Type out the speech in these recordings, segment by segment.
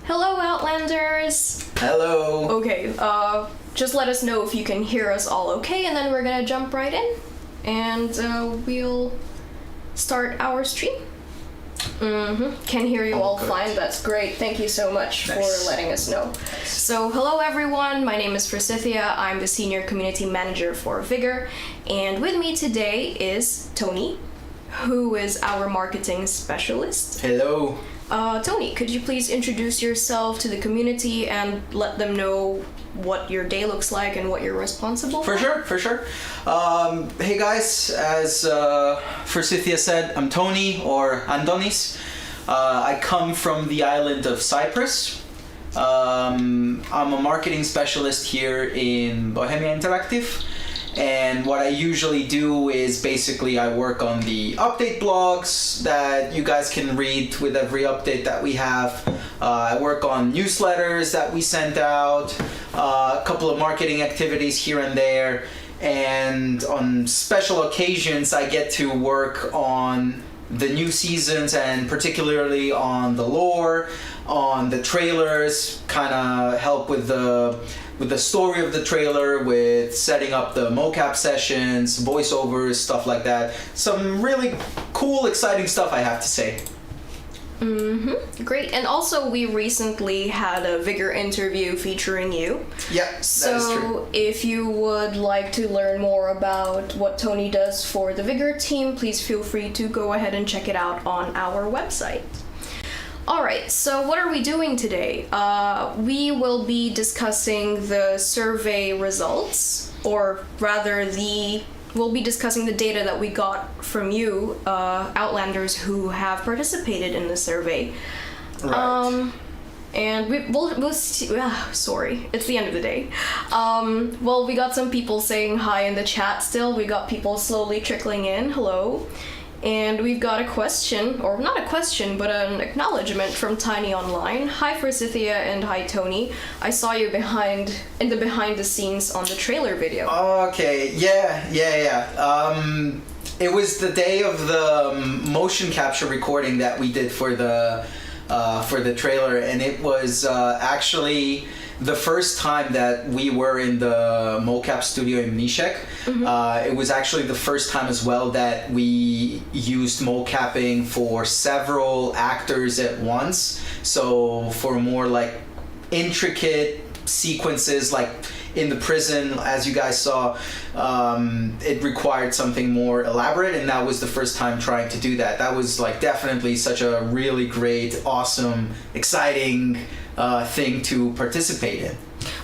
Hello, Outlanders! Hello! Okay, just let us know if you can hear us all okay, and then we're gonna jump right in, and we'll start our stream. Can hear you all good. fine, that's great. Thank you so much Nice. for letting us know. So, hello everyone, my name is Forsythia, I'm the Senior Community Manager for Vigor, and with me today is Tony, who is our Marketing Specialist. Hello! Tony, could you please introduce yourself to the community and let them know what your day looks like and what you're responsible for? For sure. Hey guys, as Forsythia said, I'm Tony, or Antonis. I come from the island of Cyprus. I'm a marketing specialist here in Bohemia Interactive. And what I usually do is basically I work on the update blogs that you guys can read with every update that we have. I work on newsletters that we send out, a couple of marketing activities here and there, and on special occasions I get to work on the new seasons and particularly on the lore, on the trailers, kind of help with the story of the trailer, with setting up the mocap sessions, voiceovers, stuff like that. Some really cool, exciting stuff, I have to say. Great. And also, we recently had a Vigor interview featuring you. Yeah, that is true. So, if you would like to learn more about what Tony does for the Vigor team, please feel free to go ahead and check it out on our website. Alright, so what are we doing today? We will be discussing the survey results, or rather we'll be discussing the data that we got from you, Outlanders who have participated in the survey. Right. And we'll see, sorry, it's the end of the day. Well, we got some people saying hi in the chat still, we got people slowly trickling in, hello. And we've got a question, or not a question, but an acknowledgement from Tiny Online. Hi Forsythia and hi Tony. I saw you behind the scenes on the trailer video. Okay, yeah. It was the day of the motion capture recording that we did for the trailer, and it was actually the first time that we were in the mocap studio in Mniszek. It was actually the first time as well that we used mocapping for several actors at once. So for more like intricate sequences, like in the prison, as you guys saw, it required something more elaborate, and that was the first time trying to do that. That was like definitely such a really great, awesome, exciting thing to participate in.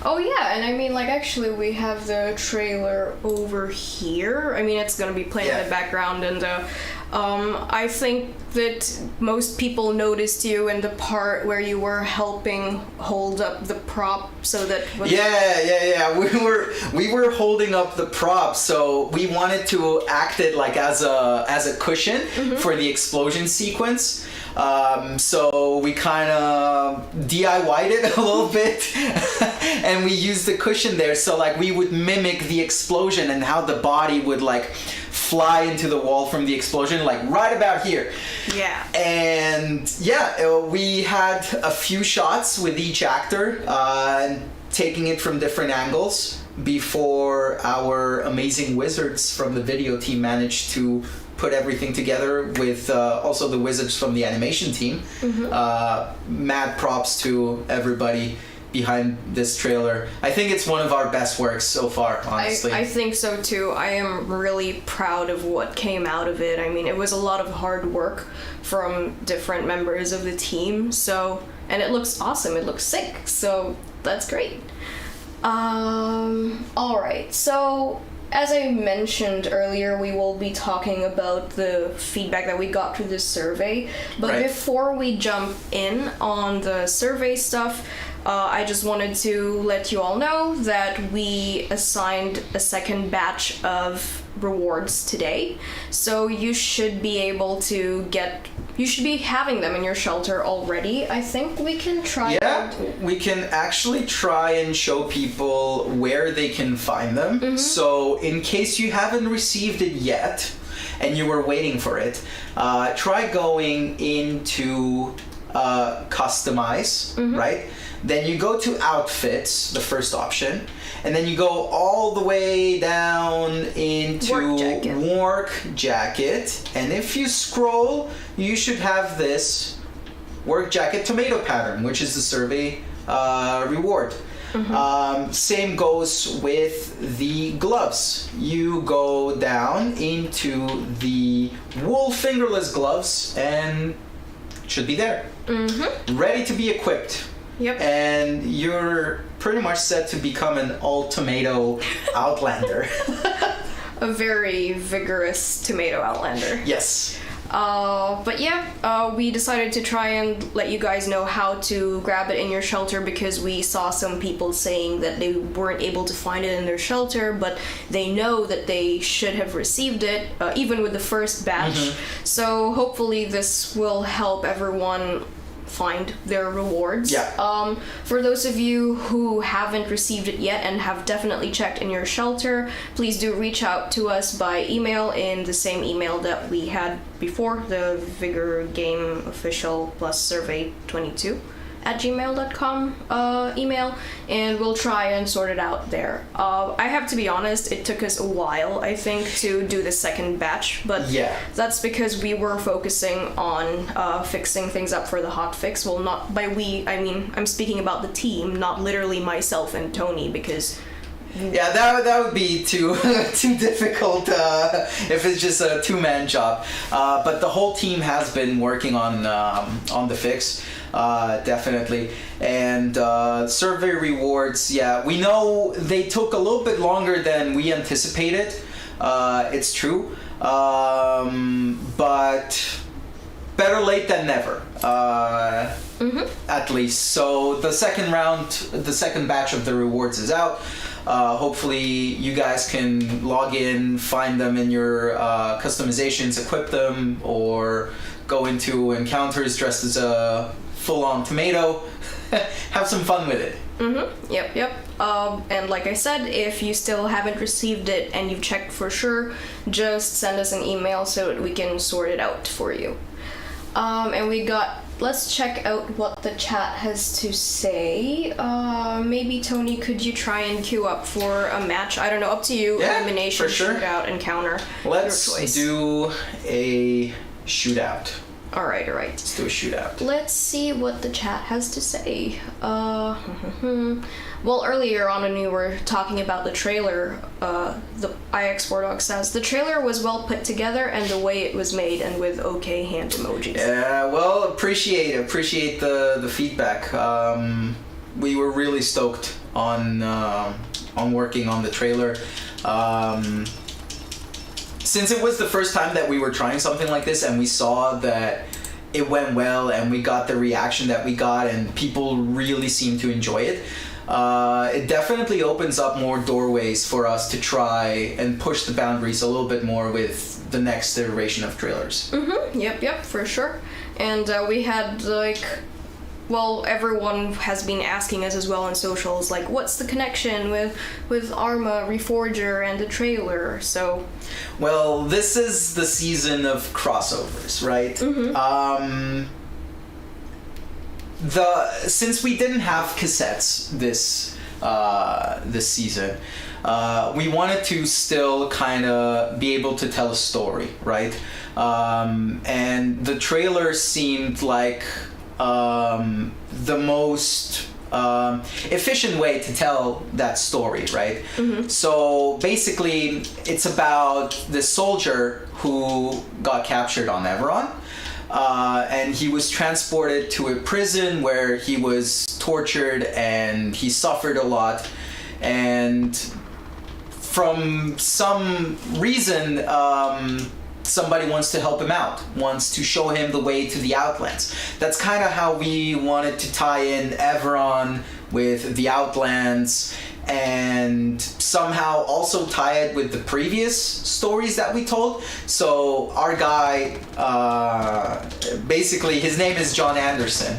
Oh yeah, and I mean, like, actually we have the trailer over here. I mean, it's gonna be playing in the background, and I think that most people noticed you in the part where you were helping hold up the prop so that... Yeah. We were holding up the prop, so we wanted to act it like as a cushion for the explosion sequence. So we kind of DIY'd it a little bit and we used the cushion there, so like we would mimic the explosion and how the body would like fly into the wall from the explosion, like right about here. Yeah. And we had a few shots with each actor, taking it from different angles before our amazing wizards from the video team managed to put everything together with also the wizards from the animation team. Mad props to everybody behind this trailer. I think it's one of our best works so far, honestly. I think so too. I am really proud of what came out of it. I mean, it was a lot of hard work from different members of the team, so, and it looks awesome, it looks sick, so that's great. Alright, so as I mentioned earlier, we will be talking about the feedback that we got through this survey, but before we jump in on the survey stuff, I just wanted to let you all know that we assigned a second batch of rewards today, so you should be able to you should be having them in your shelter already. I think we can try. Yeah, we can actually try and show people where they can find them. So in case you haven't received it yet and you were waiting for it, try going into customize, right? Then you go to outfits, the first option, and then you go all the way down into work jacket. And if you scroll, you should have this work jacket tomato pattern, which is the survey reward. Same goes with the gloves. You go down into the wool fingerless gloves and it should be there. Ready to be equipped. Yep. And you're pretty much set to become an all-tomato Outlander. A very vigorous tomato Outlander. Yes. But yeah, we decided to try and let you guys know how to grab it in your shelter because we saw some people saying that they weren't able to find it in their shelter, but they know that they should have received it, even with the first batch. So hopefully this will help everyone find their rewards. Yeah. For those of you who haven't received it yet and have definitely checked in your shelter, please do reach out to us by email in the same email that we had before, the Vigor Game Official plus Survey 22 at gmail.com email, and we'll try and sort it out there. I have to be honest, it took us a while, I think, to do the second batch, but that's because we were focusing on fixing things up for the hotfix. Well, not by we, I mean, I'm speaking about the team, not literally myself and Tony, because yeah, that would be too too difficult if it's just a two-man job. But the whole team has been working on the fix, definitely. And survey rewards, yeah, we know they took a little bit longer than we anticipated. It's true, but better late than never. At least. So the second round, the second batch of the rewards is out. Hopefully you guys can log in, find them in your customizations, equip them, or go into encounters dressed as a full-on tomato. Have some fun with it. Yep. And like I said, if you still haven't received it and you've checked for sure, just send us an email so that we can sort it out for you. And let's check out what the chat has to say. Maybe Tony, could you try and queue up for a match? I don't know, up to you. Yeah, Elimination, for sure. shootout, encounter. Let's do a shootout. All right. Let's do a shootout. Let's see what the chat has to say. Well, earlier on when we were talking about the trailer, the IX Wardog says, the trailer was well put together and the way it was made and with okay hand emojis. Yeah, well, appreciate the feedback. We were really stoked on working on the trailer. Since it was the first time that we were trying something like this and we saw that it went well and we got the reaction that we got and people really seemed to enjoy it, it definitely opens up more doorways for us to try and push the boundaries a little bit more with the next iteration of trailers. Yep, for sure. And we had everyone has been asking us as well on socials, like, what's the connection with Arma, Reforger, and the trailer? So, well, this is the season of crossovers, right? Since we didn't have cassettes this season, we wanted to still kind of be able to tell a story, right? And the trailer seemed like the most efficient way to tell that story, right? So basically, it's about this soldier who got captured on Everon, and he was transported to a prison where he was tortured and he suffered a lot, and from some reason, somebody wants to help him out, wants to show him the way to the Outlands. That's kind of how we wanted to tie in Everon with the Outlands and somehow also tie it with the previous stories that we told. So our guy, basically his name is John Anderson.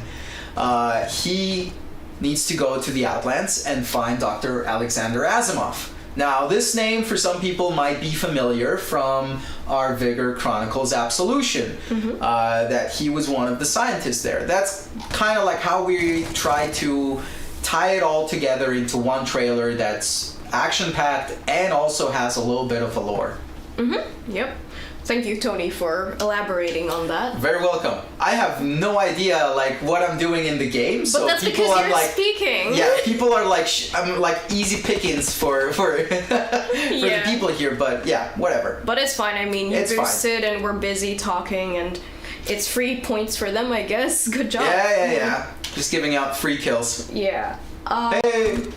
He needs to go to the Outlands and find Dr. Alexander Asimov, Now, this name for some people might be familiar from our Vigor Chronicles Absolution, that he was one of the scientists there. That's kind of like how we try to tie it all together into one trailer that's action-packed and also has a little bit of a lore. Yep. Thank you, Tony, for elaborating on that. Very welcome. I have no idea like what I'm doing in the game, but so that's people because are you're like speaking. Yeah, people are like I'm like easy pickings for for the people here, but yeah, whatever. But it's fine. I mean, you It's just fine. sit and we're busy talking, and it's free points for them, I guess. Good job. Yeah. Just giving out free kills. Yeah. Hey.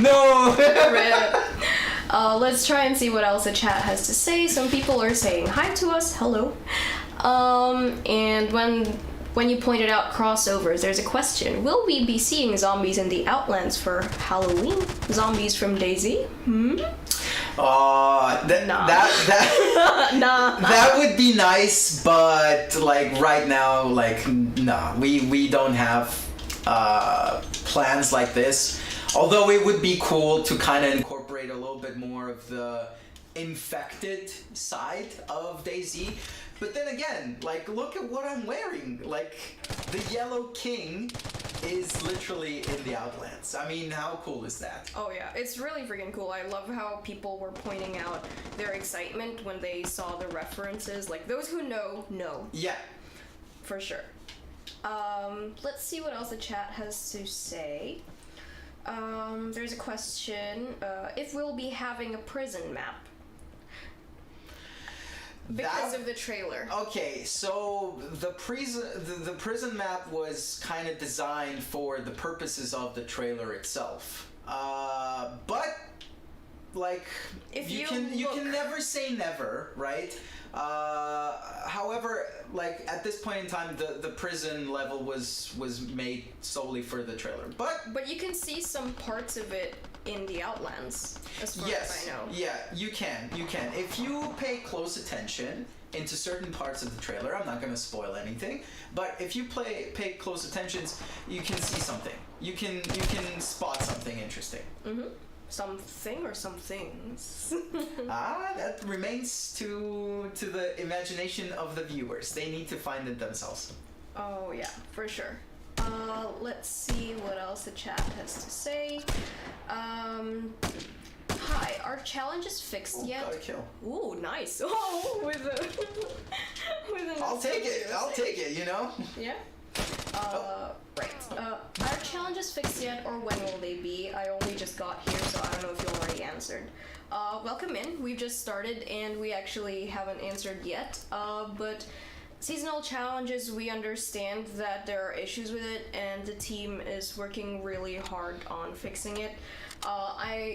No. Let's try and see what else the chat has to say. Some people are saying hi to us. Hello. And when you pointed out crossovers, there's a question. Will we be seeing zombies in the Outlands for Halloween? Zombies from DayZ? Nah. That would be nice, but like right now, like nah, we don't have plans like this. Although it would be cool to kind of incorporate a little bit more of the infected side of DayZ. But then again, like, look at what I'm wearing. Like, the Yellow King is literally in the Outlands. I mean, how cool is that? Oh yeah, it's really freaking cool. I love how people were pointing out their excitement when they saw the references. Like, those who know. Yeah. For sure. Let's see what else the chat has to say. There's a question, if we'll be having a prison map. Because of the trailer. Okay, so the prison map was kind of designed for the purposes of the trailer itself. But like If you you can never say never, right? However, like at this point in time, the prison level was made solely for the trailer. But you can see some parts of it in the Outlands, as far as I know. Yeah, you can. If you pay close attention into certain parts of the trailer, I'm not going to spoil anything, but if you pay close attention, you can see something. You can spot something interesting. Something or some things? That remains to the imagination of the viewers. They need to find it themselves. Oh yeah, for sure. Let's see what else the chat has to say. Hi, are challenges fixed yet? Got a kill. Ooh, nice. Oh, with an I'll take it, you know? Yeah. Right. Are challenges fixed yet, or when will they be? I only just got here, so I don't know if you already answered. Welcome in. We've just started, and we actually haven't answered yet. But seasonal challenges, we understand that there are issues with it, and the team is working really hard on fixing it.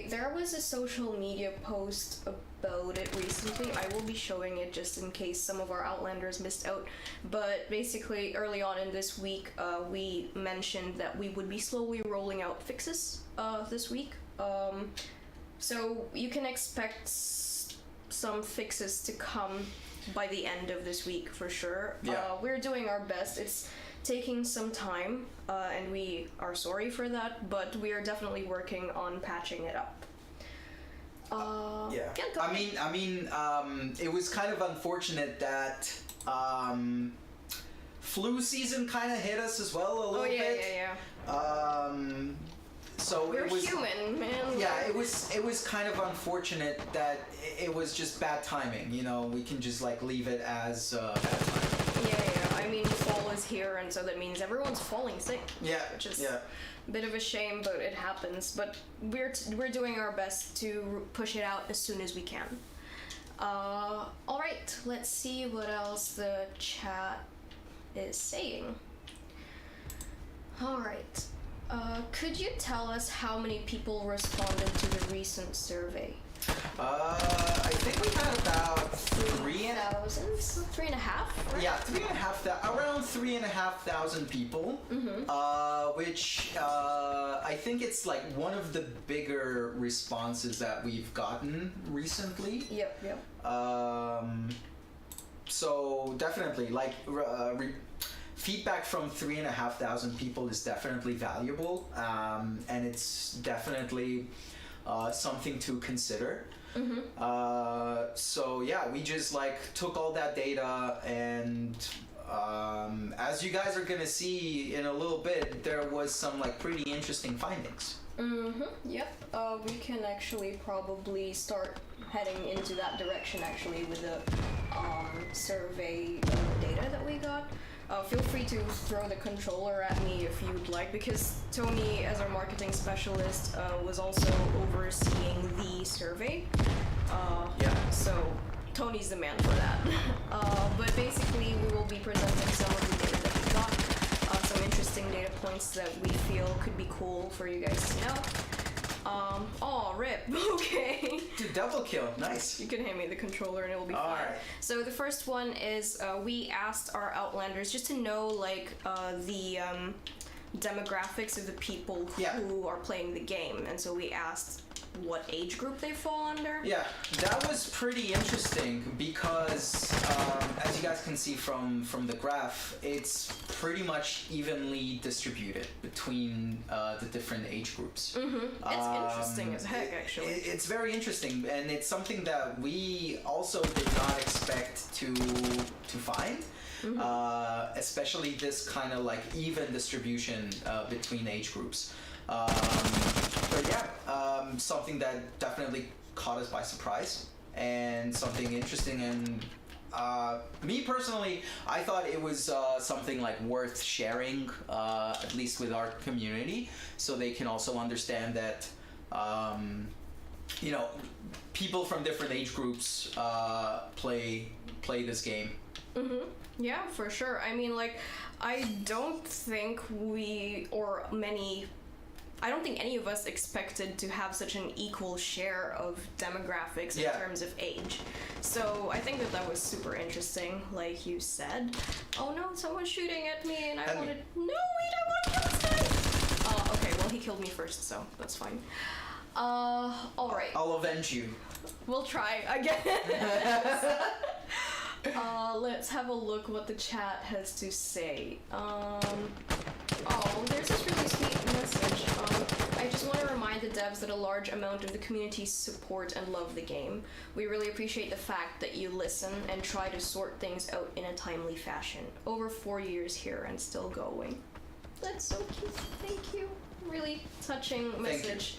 There was a social media post about it recently. I will be showing it just in case some of our Outlanders missed out. But basically, early on in this week, we mentioned that we would be slowly rolling out fixes this week. So you can expect some fixes to come by the end of this week for sure. Yeah. We're doing our best. It's taking some time, and we are sorry for that, but we are definitely working on patching it up. Yeah. Go I ahead. mean, it was kind of unfortunate that flu season kind of hit us as well a little bit. Yeah. So We're it was human, man. Yeah, it was kind of unfortunate that it was just bad timing. You know, we can just like leave it as bad timing. Yeah. I mean, fall is here, and so that means everyone's falling sick. Yeah. Which is a bit of a shame, but it happens. But we're doing our best to push it out as soon as we can. All right, let's see what else the chat is saying. All right. Could you tell us how many people responded to the recent survey? I think we had about 3,000? 3.5? Right? Yeah, 3,500, around 3,500 people. Which I think it's like one of the bigger responses that we've gotten recently. Yep. So definitely, like, feedback from 3,500 people is definitely valuable, and it's definitely something to consider. So yeah, we just like took all that data, and as you guys are gonna see in a little bit, there was some like pretty interesting findings. Yep. We can actually probably start heading into that direction actually with the survey data that we got. Feel free to throw the controller at me if you'd like, because Tony, as our marketing specialist, was also overseeing the survey. So Tony's the man for that. But basically, we will be presenting some of the data that we got. Some interesting data points that we feel could be cool for you guys to know. Oh, rip. Okay. Dude, double kill. Nice. You can hand me the controller and it will be fine. Alright. So the first one is we asked our Outlanders just to know like the demographics of the people who are playing the game, and so we asked what age group they fall under. Yeah, that was pretty interesting because as you guys can see from the graph, it's pretty much evenly distributed between the different age groups. It's interesting as heck, actually. It's very interesting, and it's something that we also did not expect to find. Especially this kind of like even distribution between age groups. But yeah, something that definitely caught us by surprise, and something interesting. And me personally, I thought it was something like worth sharing, at least with our community, so they can also understand that, you know, people from different age groups play this game. Yeah, for sure. I mean, like, I don't think I don't think any of us expected to have such an equal share of demographics in terms of age. So I think that was super interesting, like you said. Oh no, someone's shooting at me and I wanted... No, wait, I want to kill this guy! Okay, well, he killed me first, so that's fine. Alright. I'll avenge you. We'll try again. Let's have a look what the chat has to say. Oh, there's this really sweet message. I just want to remind the devs that a large amount of the community support and love the game. We really appreciate the fact that you listen and try to sort things out in a timely fashion. Over 4 years here and still going. That's so cute. Thank you. Really touching message.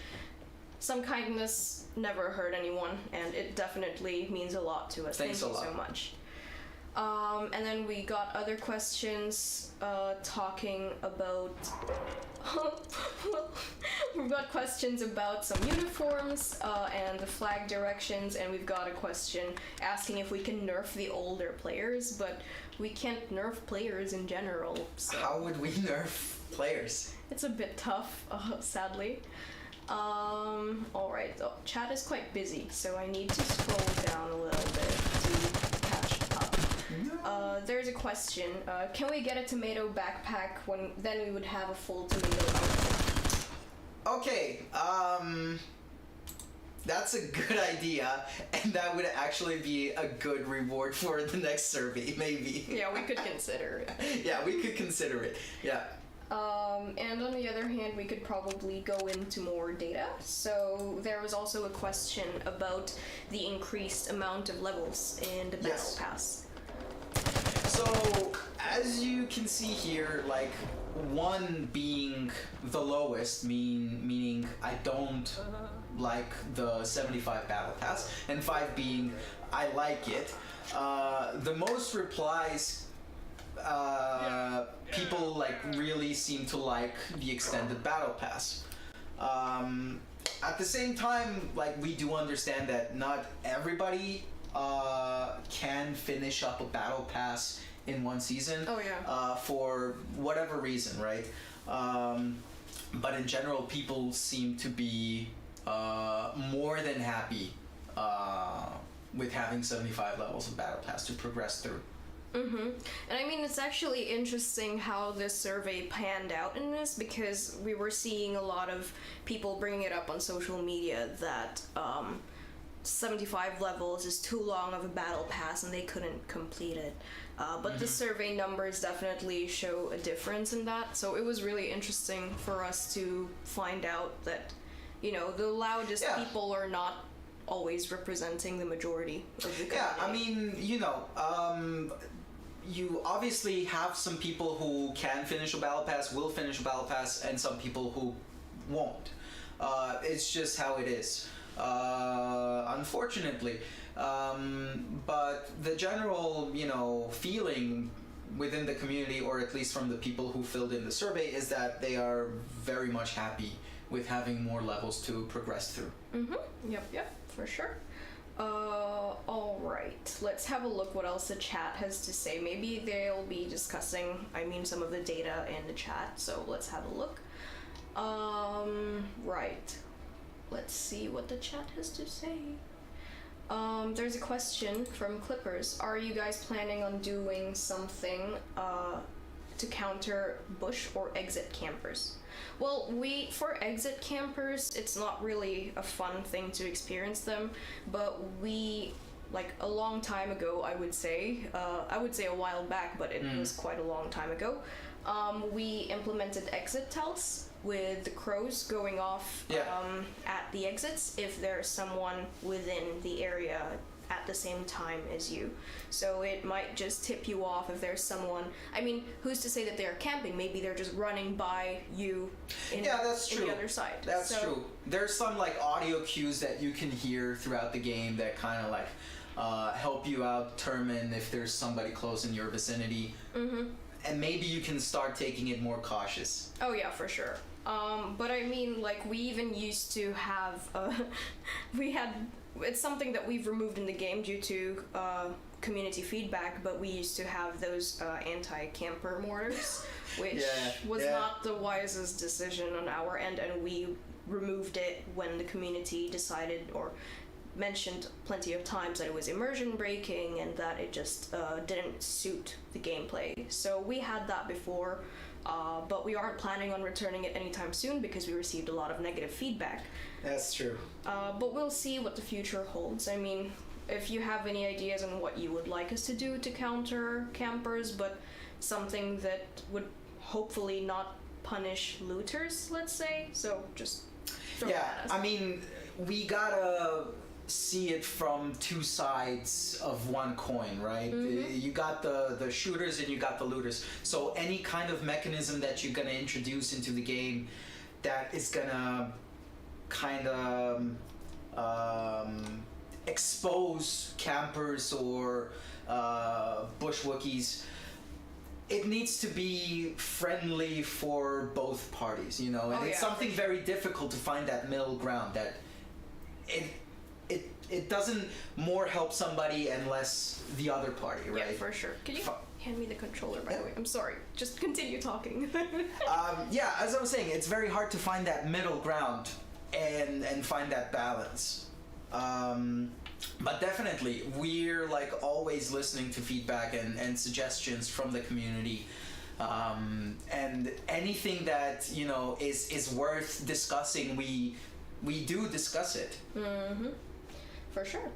Some kindness never hurt anyone, and it definitely means a lot to us. Thanks Thank a you lot. so much. And then we got other questions talking about... We've got questions about some uniforms and the flag directions, and we've got a question asking if we can nerf the older players, but we can't nerf players in general. So How would we nerf players? it's a bit tough, sadly. Alright, chat is quite busy, so I need to scroll down a little bit to catch up. There's a question. Can we get a tomato backpack when then we would have a full tomato outfit? Okay, that's a good idea, and that would actually be a good reward for the next survey, maybe. Yeah, we could consider it. Yeah, we could consider it. Yeah. And on the other hand, we could probably go into more data. So there was also a question about the increased amount of levels in the Battle Pass. So, as you can see here, like, 1 being the lowest, meaning I don't like the 75 Battle Pass, and 5 being I like it. The most replies, people like really seem to like the extended Battle Pass. At the same time, like, we do understand that not everybody can finish up a Battle Pass in 1 season. Oh yeah. For whatever reason, right? But in general, people seem to be more than happy with having 75 levels of Battle Pass to progress through. And I mean, it's actually interesting how this survey panned out in this, because we were seeing a lot of people bringing it up on social media that 75 levels is too long of a battle pass and they couldn't complete it. But the survey numbers definitely show a difference in that, so it was really interesting for us to find out that the loudest Yeah. people are not always representing the majority of the community. Yeah, I mean, you obviously have some people who can finish a battle pass, will finish a battle pass, and some people who won't. It's just how it is, unfortunately. But the general, feeling within the community, or at least from the people who filled in the survey, is that they are very much happy with having more levels to progress through. Yep, for sure. All right. Let's have a look what else the chat has to say. Maybe they'll be discussing, some of the data in the chat. So let's have a look. Right. Let's see what the chat has to say. There's a question from Clippers. Are you guys planning on doing something to counter bush or exit campers? Well, for exit campers, it's not really a fun thing to experience them, but we, a long time ago, I would say a while back, but it was quite a long time ago, we implemented exit tells with the crows going off at the exits if there's someone within the area at the same time as you. So it might just tip you off if there's someone. Who's to say that they're camping? Maybe they're just running by you that's true. the other side. That's true. There's some audio cues that you can hear throughout the game that kind of help you out determine if there's somebody close in your vicinity. And maybe you can start taking it more cautious. Oh yeah, for sure. But we even used to have it's something that we've removed in the game due to community feedback, but we used to have those anti-camper mortars, which was not the wisest decision on our end, and we removed it when the community decided or mentioned plenty of times that it was immersion breaking and that it just didn't suit the gameplay. So we had that before, but we aren't planning on returning it anytime soon because we received a lot of negative feedback. That's true. But we'll see what the future holds. If you have any ideas on what you would like us to do to counter campers, but something that would hopefully not punish looters, let's say, so just throw that at us. We gotta see it from two sides of one coin, right? You got the shooters and you got the looters. So any kind of mechanism that you're gonna introduce into the game that is gonna kind of expose campers or bush Wookiees, it needs to be friendly for both parties, and it's something very difficult to find that middle ground that it doesn't more help somebody and less the other party, right? Yeah, for sure. Can you hand me the controller, by the way? I'm sorry. Just continue talking. As I was saying, it's very hard to find that middle ground and find that balance. But definitely, we're always listening to feedback and suggestions from the community. And anything that, is worth discussing, we do discuss it. For sure.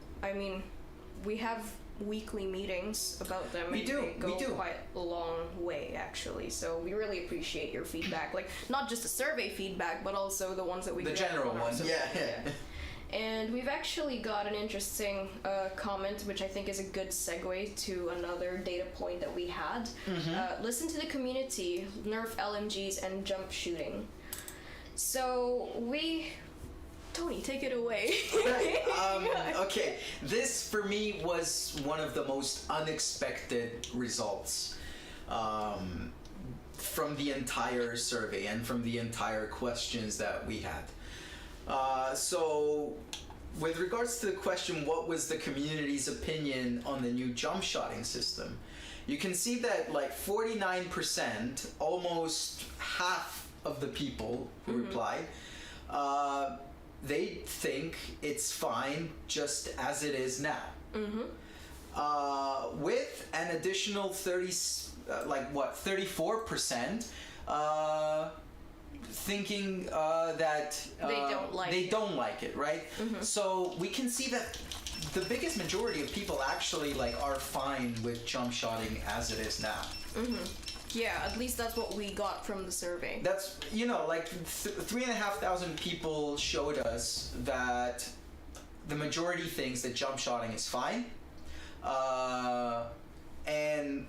We have weekly meetings about them. We do. They go quite a long way, actually. So we really appreciate your feedback. Not just the survey feedback, but also the ones that we get. The general ones. Yeah. And we've actually got an interesting comment, which I think is a good segue to another data point that we had. Listen to the community, nerf LMGs and jump shooting. So Tony, take it away. Okay, this for me was one of the most unexpected results from the entire survey and from the entire questions that we had. So, with regards to the question, what was the community's opinion on the new jump shotting system? You can see that 49%, almost half of the people who replied, they think it's fine just as it is now. With an additional 34%, thinking that they don't like it, right? So we can see that the biggest majority of people actually are fine with jump shotting as it is now. Yeah, at least that's what we got from the survey. That's, like 3,500 people showed us that the majority thinks that jump shotting is fine. And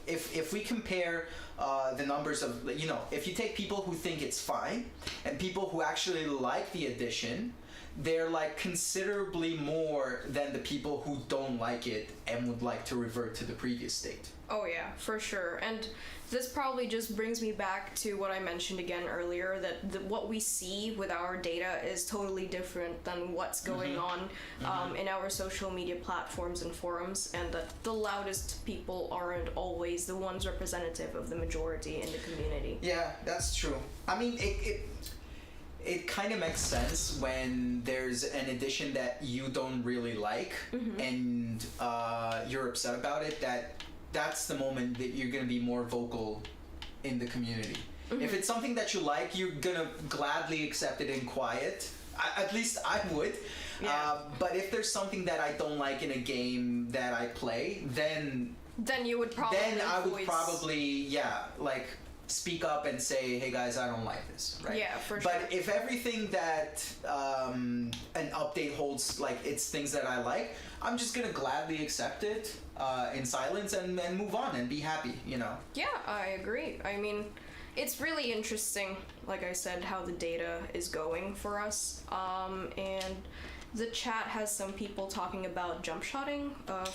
if we compare the numbers of, if you take people who think it's fine and people who actually like the addition, they're like considerably more than the people who don't like it and would like to revert to the previous state. Oh yeah, for sure. And this probably just brings me back to what I mentioned again earlier, that what we see with our data is totally different than what's going on in our social media platforms and forums, and that the loudest people aren't always the ones representative of the majority in the community. Yeah, that's true. I mean, it kind of makes sense when there's an edition that you don't really like and you're upset about it, that's the moment that you're going to be more vocal in the community. If it's something that you like, you're going to gladly accept it in quiet. At least I would. Yeah. But if there's something that I don't like in a game that I play, then you would probably speak up and say, hey guys, I don't like this, right? Yeah, for sure. But if everything that an update holds, like, it's things that I like, I'm just gonna gladly accept it in silence and move on and be happy, Yeah, I agree. I mean, it's really interesting, like I said, how the data is going for us. And the chat has some people talking about jump shotting.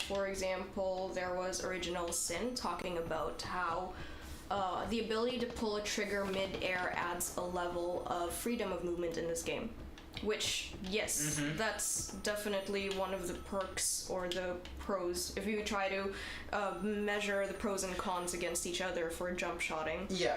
For example, there was Original Sin talking about how the ability to pull a trigger mid-air adds a level of freedom of movement in this game. Which, yes, that's definitely one of the perks or the pros, if you try to measure the pros and cons against each other for jump shotting. Yeah.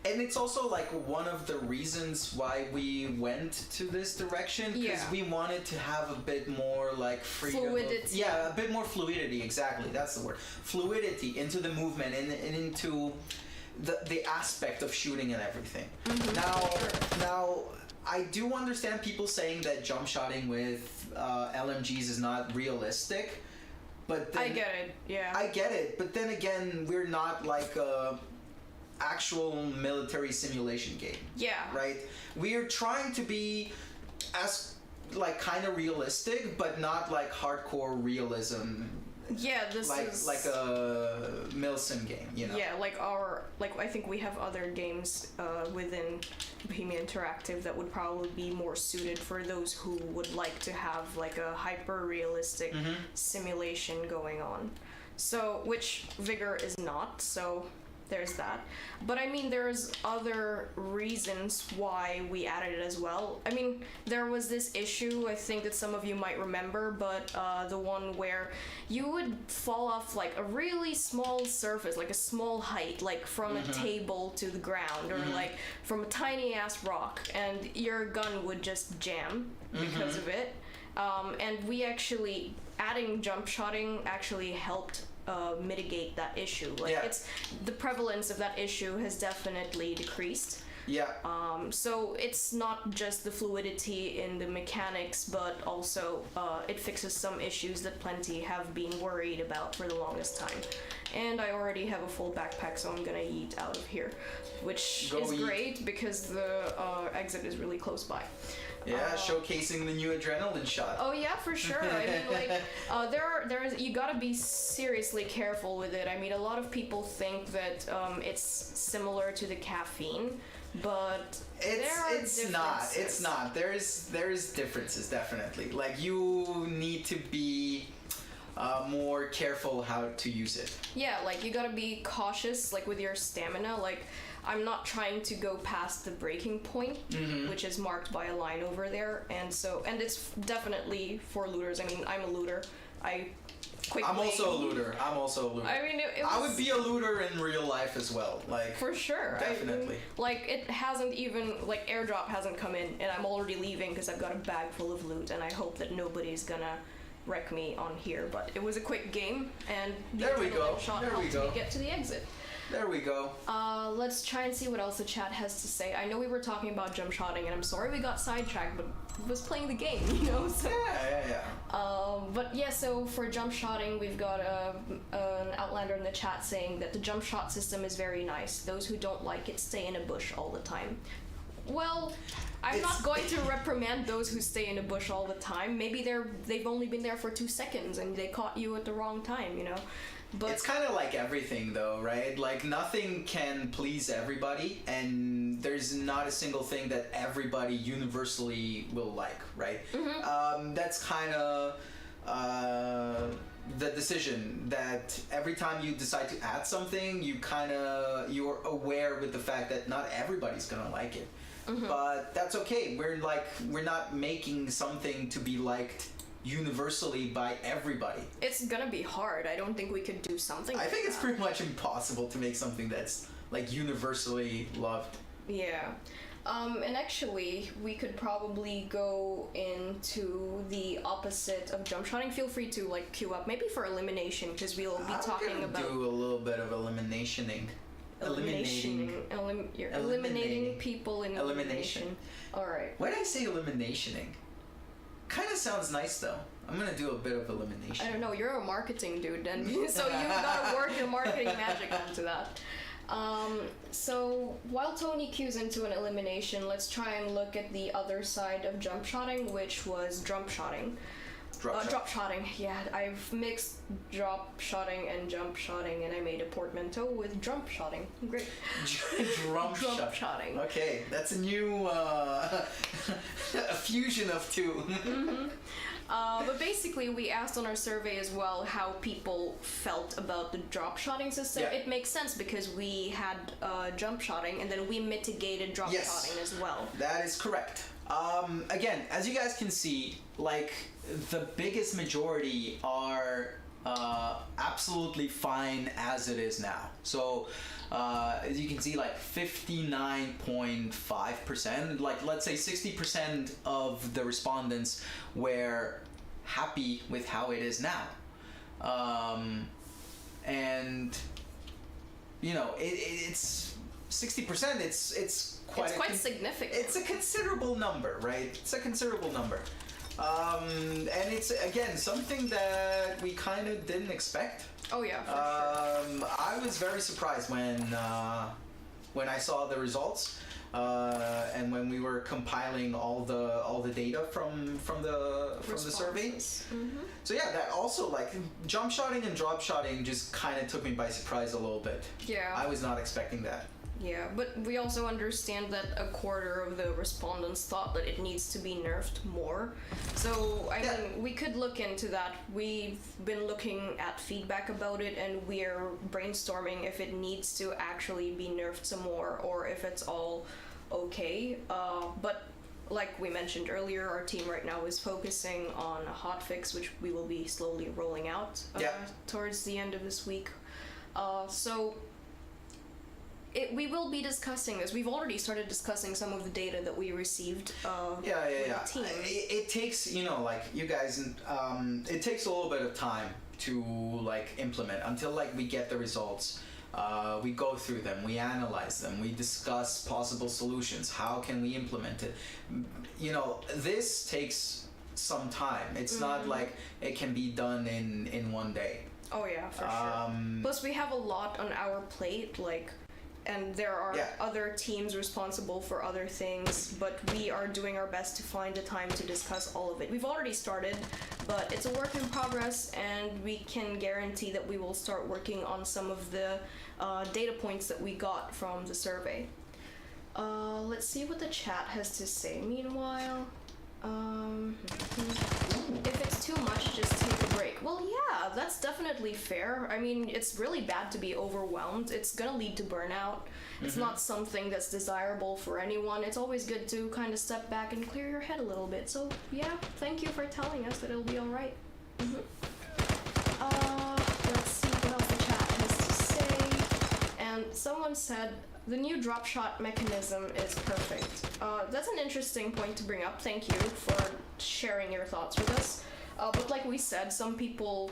And it's also like one of the reasons why we went to this direction, because we wanted to have a bit more like freedom. Fluidity. A bit more fluidity, exactly, that's the word. Fluidity into the movement and into the aspect of shooting and everything. Now, I do understand people saying that jump shotting with LMGs is not realistic, but then, I get it, yeah. I get it, but then again, we're not like a actual military simulation game. Yeah. Right? We are trying to be as like kind of realistic, but not like hardcore realism. Yeah, this is like a milsim game, Yeah, I think we have other games within Bohemia Interactive that would probably be more suited for those who would like to have like a hyper realistic simulation going on. So, which Vigor is not, so there's that. But I mean, there's other reasons why we added it as well. I mean, there was this issue, I think that some of you might remember, but the one where you would fall off like a really small surface, like a small height, like from a table to the ground, or like from a tiny ass rock, and your gun would just jam because of it. And we actually, adding jump shotting actually helped mitigate that issue. Like, it's the prevalence of that issue has definitely decreased. Yeah. So it's not just the fluidity in the mechanics, but also it fixes some issues that plenty have been worried about for the longest time. And I already have a full backpack, so I'm gonna yeet out of here, which is great because the exit is really close by. Yeah, showcasing the new adrenaline shot. Oh yeah, for sure. I mean, like, there's you gotta be seriously careful with it. I mean, a lot of people think that it's similar to the caffeine, but it's not. It's not. There is differences, definitely. Like, you need to be more careful how to use it. Yeah, like, you gotta be cautious, like, with your stamina. Like, I'm not trying to go past the breaking point, which is marked by a line over there, and it's definitely for looters. I mean, I'm a looter. I'm also a looter. I mean, I would be a looter in real life as well. Like, for sure. Definitely. It hasn't even, like, airdrop hasn't come in, and I'm already leaving because I've got a bag full of loot, and I hope that nobody's gonna wreck me on here. But it was a quick game, and the shot helped me get to the exit. There we go. Let's try and see what else the chat has to say. I know we were talking about jump shotting, and I'm sorry we got sidetracked, but I was playing the game, you know? So, Yeah. but yeah, so for jump shotting, we've got an Outlander in the chat saying that the jump shot system is very nice. Those who don't like it stay in a bush all the time. Well, I'm not going to reprimand those who stay in a bush all the time. Maybe they've only been there for 2 seconds and they caught you at the wrong time, you know? But it's kind of like everything though, right? Like nothing can please everybody, and there's not a single thing that everybody universally will like, right? That's kind of the decision that every time you decide to add something, you're aware with the fact that not everybody's gonna like it. But that's okay. We're not making something to be liked universally by everybody. It's gonna be hard. I don't think we could do something I think it's pretty much impossible to make something that's like universally loved. Yeah. And actually, we could probably go into the opposite of jump shotting. Feel free to like queue up, maybe for elimination, because we'll be talking about. Do a little bit of eliminating. You're eliminating people in elimination. All right. Why did I say eliminationing? Kind of sounds nice though. I'm gonna do a bit of elimination. I don't know. You're a marketing dude, and so you've got to work your marketing magic onto that. So while Tony queues into an elimination, let's try and look at the other side of jump shotting, which was drop shotting. Drop shotting. Yeah, I've mixed drop shotting and jump shotting, and I made a portmanteau with jump shotting. Great. Drop shotting. Okay, that's a new a fusion of two. But basically, we asked on our survey as well how people felt about the drop shotting system. Yeah. It makes sense because we had jump shotting, and then we mitigated drop shotting as well. That is correct. Again, as you guys can see, like the biggest majority are absolutely fine as it is now. So as you can see, like 59.5%, like let's say 60% of the respondents were happy with how it is now. And you know, it's 60%. It's quite significant. It's a considerable number, right? It's a considerable number. And it's again something that we kind of didn't expect. Oh yeah, for sure. I was very surprised when I saw the results, and when we were compiling all the data from the survey. So yeah, that also like jump shotting and drop shotting just kind of took me by surprise a little bit. Yeah, I was not expecting that. Yeah, but we also understand that a quarter of the respondents thought that it needs to be nerfed more. So, I mean, we could look into that. We've been looking at feedback about it, and we're brainstorming if it needs to actually be nerfed some more, or if it's all okay. But like we mentioned earlier, our team right now is focusing on a hotfix, which we will be slowly rolling out towards the end of this week. We will be discussing this. We've already started discussing some of the data that we received with the team. It takes, you know, like you guys, it takes a little bit of time to like implement until like we get the results. We go through them, we analyze them, we discuss possible solutions. How can we implement it? You know, this takes some time. It's not like it can be done in one day. Oh yeah, for sure. Plus we have a lot on our plate, like, and there are other teams responsible for other things, but we are doing our best to find the time to discuss all of it. We've already started, but it's a work in progress, and we can guarantee that we will start working on some of the data points that we got from the survey. Let's see what the chat has to say. Meanwhile, if it's too much, just take a break. Well, yeah, that's definitely fair. I mean, it's really bad to be overwhelmed. It's gonna lead to burnout. It's not something that's desirable for anyone. It's always good to kind of step back and clear your head a little bit. So, yeah, thank you for telling us that it'll be alright. Let's see what else the chat has to say. And someone said, the new drop shot mechanism is perfect. That's an interesting point to bring up. Thank you for sharing your thoughts with us. But like we said, some people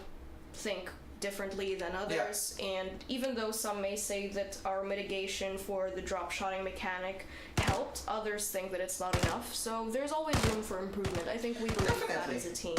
think differently than others. And even though some may say that our mitigation for the drop shotting mechanic helped, others think that it's not enough. So there's always room for improvement. I think we believe that as a team.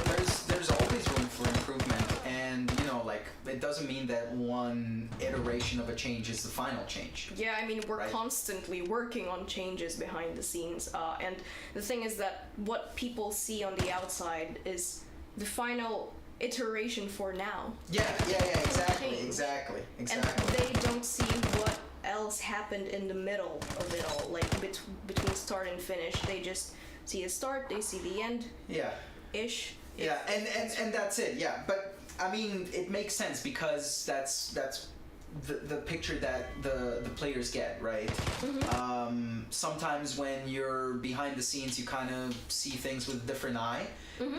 There's always room for improvement, and like it doesn't mean that one iteration of a change is the final change. Yeah, I mean, we're constantly working on changes behind the scenes, and the thing is that what people see on the outside is the final iteration for now. Exactly. And they don't see what else happened in the middle of it all, like between start and finish. They just see the start, they see the end. Ish. Yeah, and that's it. Yeah, but I mean, it makes sense because that's the picture that the players get, right? Sometimes when you're behind the scenes, you kind of see things with a different eye,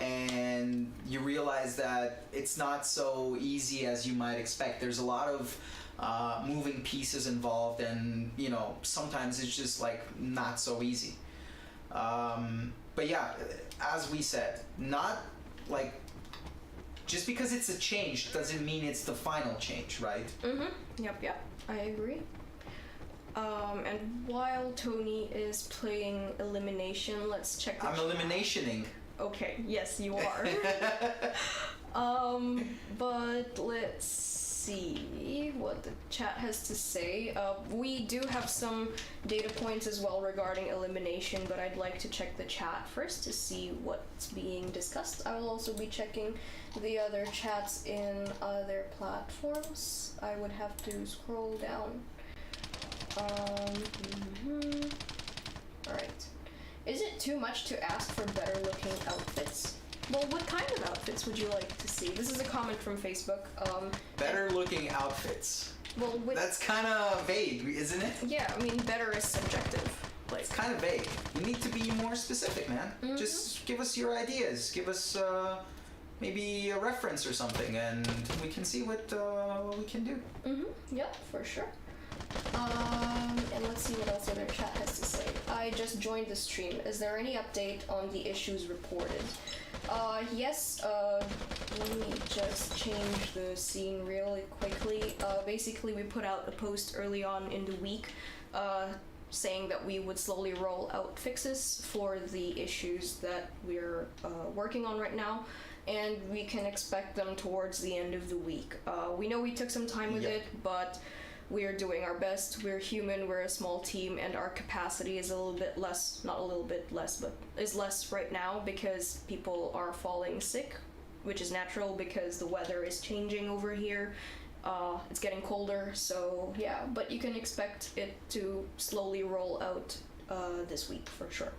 and you realize that it's not so easy as you might expect. There's a lot of moving pieces involved, and sometimes it's just like not so easy. But yeah, as we said, not like just because it's a change doesn't mean it's the final change, right? Yep, I agree. And while Tony is playing Elimination, let's check the I'm chat. eliminationing. Okay, yes, you are. But let's see what the chat has to say. We do have some data points as well regarding elimination, but I'd like to check the chat first to see what's being discussed. I will also be checking the other chats in other platforms. I would have to scroll down. Alright. Is it too much to ask for better looking outfits? Well, what kind of outfits would you like to see? This is a comment from Facebook. Better looking outfits. Well, that's kind of vague, isn't it? Yeah, I mean, better is subjective. It's kind of vague. You need to be more specific, man. Just give us your ideas. Give us maybe a reference or something, and we can see what we can do. Yeah, for sure. And let's see what else other chat has to say. I just joined the stream. Is there any update on the issues reported? Yes, let me just change the scene really quickly. Basically, we put out a post early on in the week saying that we would slowly roll out fixes for the issues that we're working on right now, and we can expect them towards the end of the week. We know we took some time with it, but we're doing our best. We're human, we're a small team, and our capacity is a little bit less, not a little bit less, but is less right now because people are falling sick, which is natural because the weather is changing over here. It's getting colder, so yeah, but you can expect it to slowly roll out this week for sure.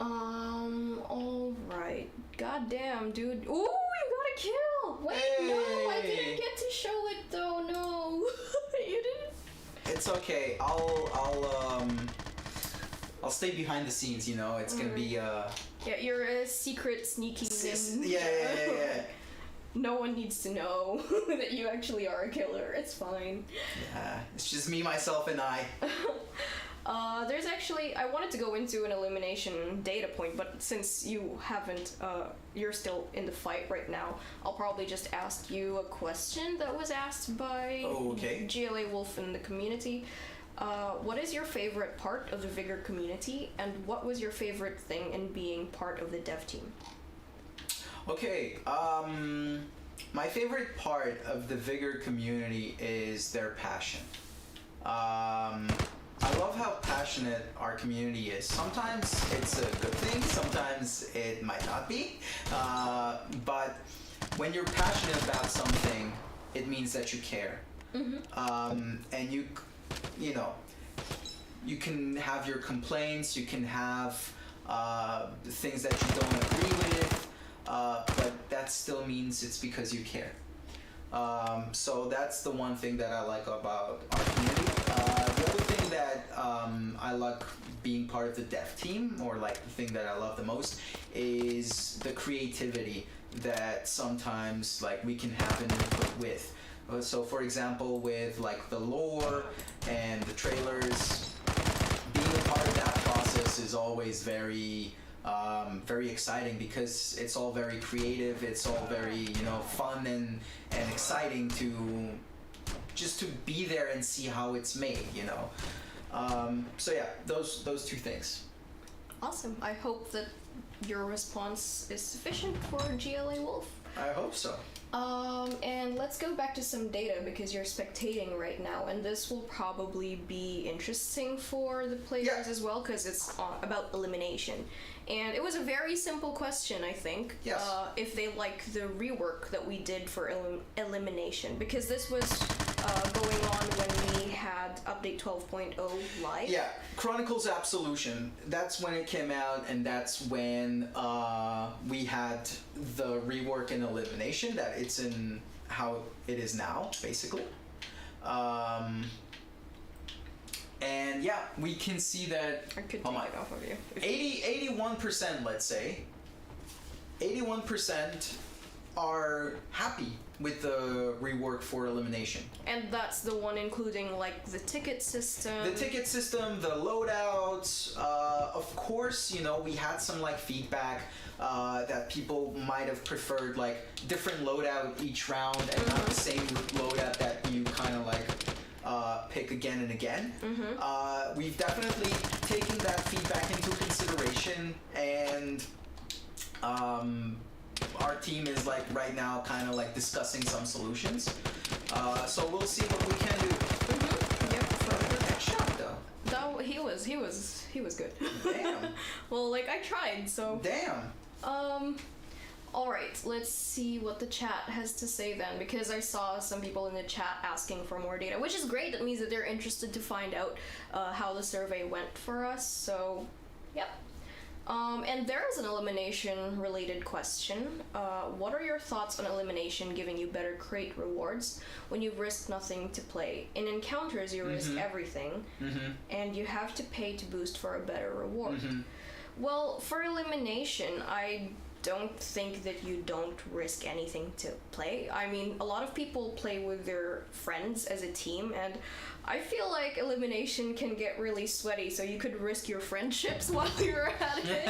Alright. Goddamn, dude. Ooh, you got a kill! Wait, no, I didn't get to show it though, no. You didn't? It's okay. I'll stay behind the scenes, it's gonna be Yeah, you're a secret sneaky ninja. Yeah. No one needs to know that you actually are a killer. It's fine. Yeah, it's just me, myself, and I. There's actually, I wanted to go into an elimination data point, but since you haven't, you're still in the fight right now, I'll probably just ask you a question that was asked by GLA Wolf in the community. What is your favorite part of the Vigor community, and what was your favorite thing in being part of the dev team? Okay, my favorite part of the Vigor community is their passion. I love how passionate our community is. Sometimes it's a good thing, sometimes it might not be. But when you're passionate about something, it means that you care. And you can have your complaints, you can have things that you don't agree with, but that still means it's because you care. So that's the one thing that I like about our community. The other thing that I like being part of the dev team, or like the thing that I love the most, is the creativity that sometimes like we can have an input with. So for example, with like the lore and the trailers, being a part of that process is always very very exciting because it's all very creative. It's all very fun and exciting to just to be there and see how it's made. So yeah, those two things. Awesome. I hope that your response is sufficient for GLA Wolf. I hope so. And let's go back to some data because you're spectating right now, and this will probably be interesting for the players as well because it's about elimination. And it was a very simple question, I think. Yes. If they like the rework that we did for elimination, because this was going on when we had update 12.0 live. Yeah, Chronicles Absolution. That's when it came out, and that's when we had the rework and elimination. That it's in how it is now, basically. And yeah, we can see that. I could take it off of you. 81%, let's say. 81% are happy with the rework for elimination. And that's the one including like the ticket system. The ticket system, the loadouts. Of course, we had some like feedback that people might have preferred like different loadout each round and not the same loadout that you kind of like pick again and again. We've definitely taken that feedback into consideration, and our team is like right now kind of like discussing some solutions. So we'll see what we can do. Yep. For the next shot though. No, he was good. Damn. Well, like I tried, so. Damn. All right, let's see what the chat has to say then, because I saw some people in the chat asking for more data, which is great. That means that they're interested to find out how the survey went for us. So, yep. And there is an elimination-related question. What are your thoughts on elimination giving you better crate rewards when you risk nothing to play? In encounters, you risk everything, and you have to pay to boost for a better reward. Well, for elimination, I don't think that you don't risk anything to play. I mean, a lot of people play with their friends as a team, and I feel like elimination can get really sweaty, so you could risk your friendships while you're at it.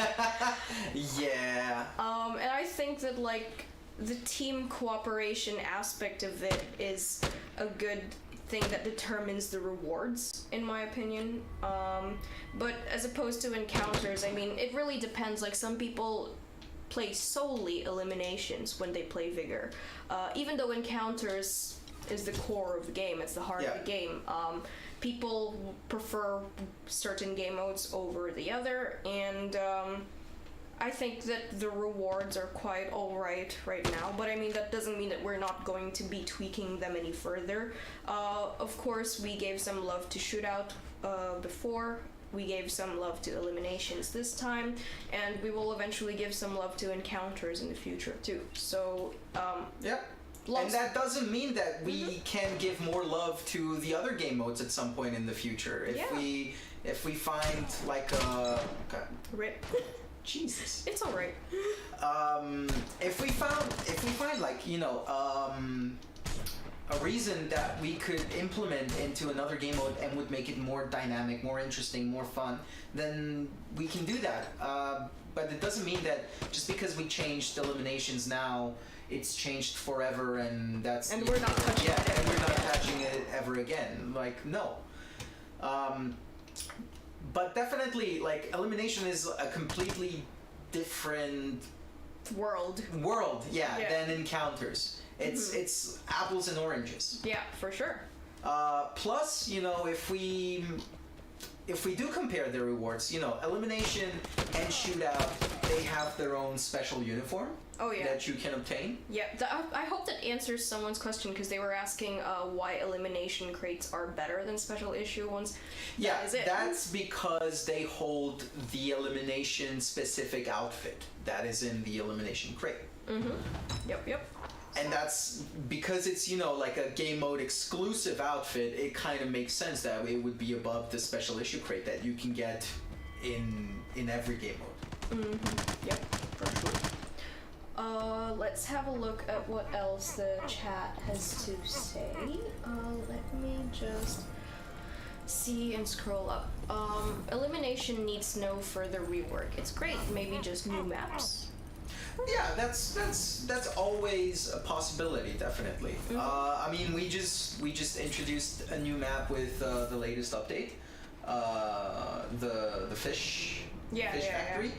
Yeah. And I think that like the team cooperation aspect of it is a good thing that determines the rewards, in my opinion. But as opposed to encounters, I mean, it really depends. Like some people play solely eliminations when they play Vigor. Even though encounters is the core of the game, it's the heart of the game. People prefer certain game modes over the other, and I think that the rewards are quite alright right now, but I mean that doesn't mean that we're not going to be tweaking them any further. Of course, we gave some love to shootout before. We gave some love to eliminations this time, and we will eventually give some love to encounters in the future too. So, Yep. And that doesn't mean that we can give more love to the other game modes at some point in the future. If we find like a Rip. Jesus. It's alright. If we find like a reason that we could implement into another game mode and would make it more dynamic, more interesting, more fun, then we can do that. But it doesn't mean that just because we changed eliminations now, it's changed forever, and that's and we're not touching it. And we're not touching it ever again. Like no. But definitely, like elimination is a completely different world. Than encounters. It's apples and oranges. Yeah, for sure. Plus, if we do compare the rewards, elimination and shootout, they have their own special uniform. Oh yeah. That you can obtain. Yeah, I hope that answers someone's question, because they were asking why elimination crates are better than special issue ones. Yeah, that's because they hold the elimination specific outfit that is in the elimination crate. Yep. And that's because it's, like a game mode exclusive outfit, it kind of makes sense that it would be above the special issue crate that you can get in every game mode. Yep, for sure. Let's have a look at what else the chat has to say. Let me just See and scroll up. Elimination needs no further rework. It's great. Maybe just new maps. Yeah, that's always a possibility, definitely. I mean, we just introduced a new map with the latest update, the fish factory.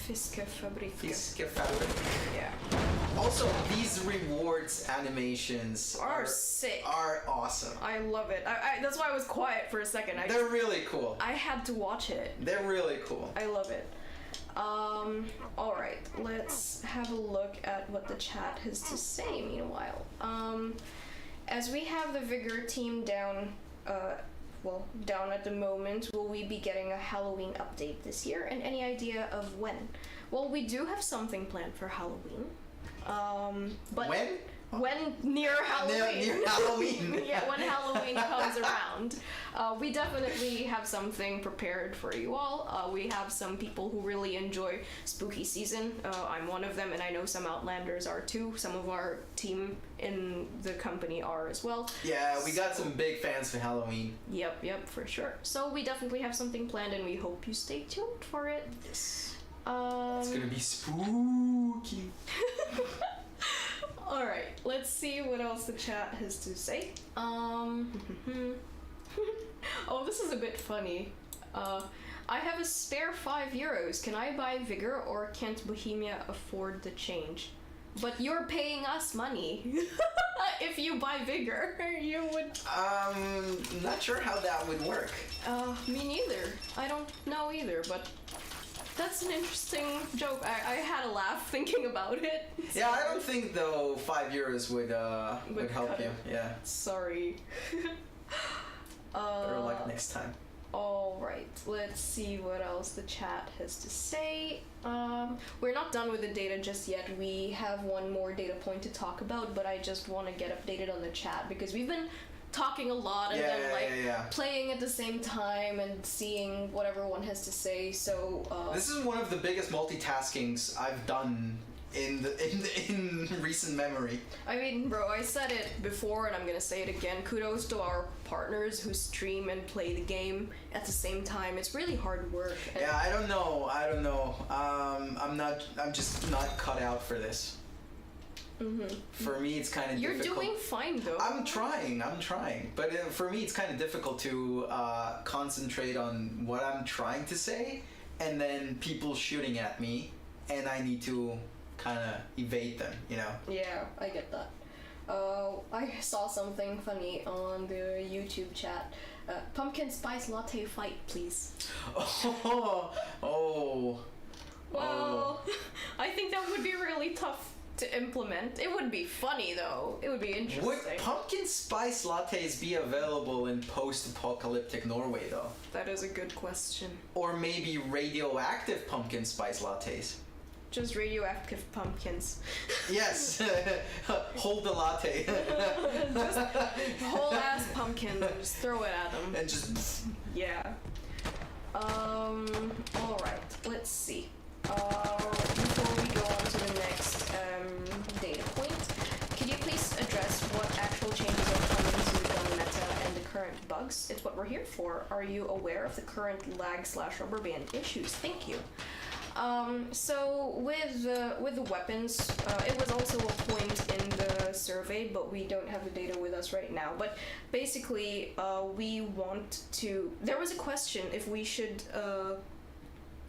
Fiskefabrik. Yeah. Also, these rewards animations are sick. Are awesome. I love it. I that's why I was quiet for a second. They're really cool. I had to watch it. They're really cool. I love it. Alright, let's have a look at what the chat has to say meanwhile. As we have the Vigor team down at the moment, will we be getting a Halloween update this year? And any idea of when? Well, we do have something planned for Halloween. But when near Halloween. Near Halloween. Yeah, when Halloween comes around. We definitely have something prepared for you all. We have some people who really enjoy spooky season. I'm one of them, and I know some Outlanders are too. Some of our team in the company are as well. Yeah, we got some big fans for Halloween. Yep, for sure. So we definitely have something planned, and we hope you stay tuned for it. Yes. It's gonna be spooky. Alright, let's see what else the chat has to say. Oh, this is a bit funny. I have a spare €5. Can I buy Vigor, or can't Bohemia afford the change? But you're paying us money. If you buy Vigor, you would... Not sure how that would work. Me neither. I don't know either, but... That's an interesting joke. I had a laugh thinking about it. Yeah, I don't think though €5 would help you. Yeah. Sorry. Better luck next time. Alright, let's see what else the chat has to say. We're not done with the data just yet. We have one more data point to talk about, but I just want to get updated on the chat because we've been talking a lot and then playing at the same time and seeing what everyone has to say. So this is one of the biggest multitaskings I've done in recent memory. I mean, bro, I said it before and I'm gonna say it again. Kudos to our partners who stream and play the game at the same time. It's really hard work. Yeah, I don't know. I'm just not cut out for this. For me, it's kind of difficult. You're doing fine, though. I'm trying. But for me, it's kind of difficult to concentrate on what I'm trying to say, and then people shooting at me, and I need to kind of evade them, you know? Yeah, I get that. I saw something funny on the YouTube chat. Pumpkin spice latte fight, please. Well, I think that would be really tough to implement. It would be funny though. It would be interesting. Would pumpkin spice lattes be available in post-apocalyptic Norway though? That is a good question. Or maybe radioactive pumpkin spice lattes? Just radioactive pumpkins. Yes. Hold the latte. Just whole ass pumpkins and just throw it at them. And just... Yeah. Alright, let's see. Before we go on to the next data point, could you please address what actual changes are coming to the gun meta and the current bugs? It's what we're here for. Are you aware of the current lag/rubber band issues? Thank you. So with the weapons, it was also a point in the survey, but we don't have the data with us right now. But basically, we want to... There was a question if we should